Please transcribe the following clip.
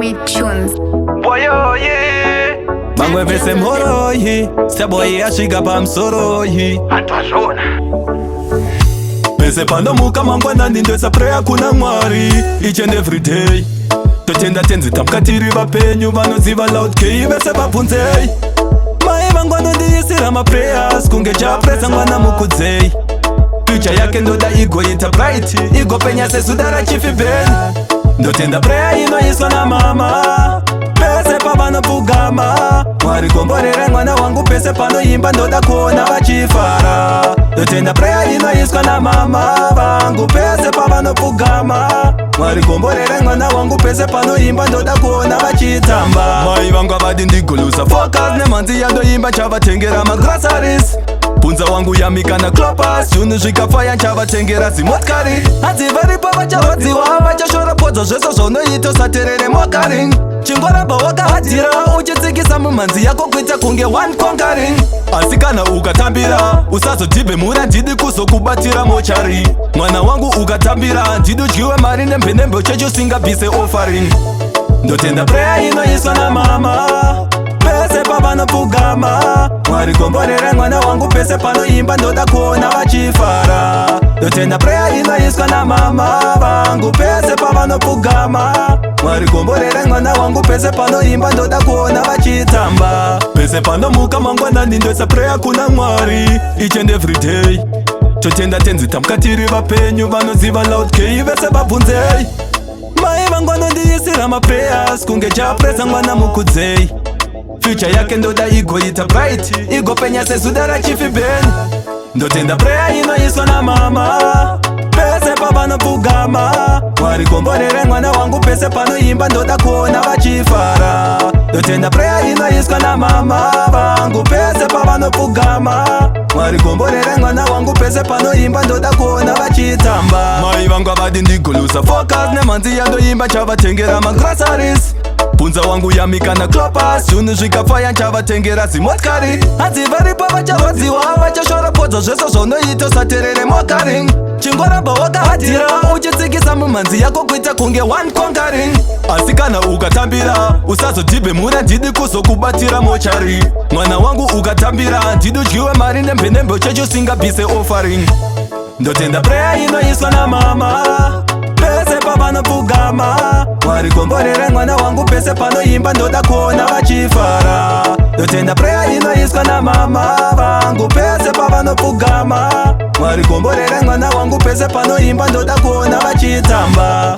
Army Tunes. Boyoye Mangwe vese mhoroyi Staboyi ashiga pamsoroyi Antwazona Pese panomuka mangwana ndindoesa prayer kuna Mwari Each and every day Totenda tenzi tamkatiri vapenyu vanoziva loud key vese vabvunzei Mai vangwano ndiyisira ma prayers kunge chapresa mwana mukudzei Future yake ndoda igoita bright igopenya sesudara chifibeni Ndotenda prayer inoiswa na mama pese pavanopfugama Mwari komborere mwana wangu pese panoimba ndoda kuona vachifara Ndotenda prayer inoiswa na mama vangu pese pavanopfugama Mwari komborere mwana wangu pese panoimba ndoda kuona vachitamba Mai vangu avadi ndigolusa focus nemanzi yandoimba chavatengera magroceries Punza wangu yamika na klopas Junu zvikafaya chavatengera zimotkari Hadzi varipo vachahodziwa vachashora podzo zveso zvonoito saterere mokaring Chingoramba wakahadzira uchitsikisa mumanzi yako kuita kunge one conquering Asi kana ukatambira usazodhibhe mura ndidi kuzokubatira mochari Mwana wangu ukatambira ndidi udyiwe mari nembenembe chechusingabvise offering Ndotenda prayer inoiswa na mama pese pavanopfugama Mwari komborere mwana wangu pese panoimba ndoda kuona vachifara Ndotenda prayer inoiswa na mama vangu pese pavanopfugama Mwari komborere mwana wangu pese panoimba ndoda kuona vachitamba Pese panomuka mangwana ndindoesa prayer kuna Mwari Each and every day Totenda tenzi tamkatiri vapenyu vanoziva loud key vese vabvunzei Mai vangwano ndiyisira ma prayers kunge chapresa mwana mukudzei Future yake ndoda igoita bright igopenya sesudara chifibeni Ndotenda prayer inoiswa na mama pese pavanopfugama Mwari komborere mwana wangu pese panoimba ndoda kuona vachifara Ndotenda prayer inoiswa na mama vangu pese pavanopfugama Mwari komborere mwana wangu pese panoimba ndoda kuona vachitamba Mai vangu avadi ndigolusa focus nemanzi yandoimba chavatengera magroceries Punza wangu yamika na klopas Junu zvikafaya chavatengera zimotkari Hadzi varipo vachahodziwa vachashora podzo zveso zvonoito saterere mokaring Chingoramba wakahadzira uchitsikisa mumanzi yako kuita kunge one conquering Asi kana ukatambira usazodhibhe mura ndidi kuzokubatira mochari Mwana wangu ukatambira ndidi udyiwe mari nembenembe chechusingabvise offering Ndotenda prayer inoiswa na mama pese pavanopfugama Mwari komborere mwana wangu pese panoimba ndoda kuona vachifara Ndotenda prayer inoiswa na mama vangu pese pavanopfugama Mwari komborere mwana wangu pese panoimba ndoda kuona vachitamba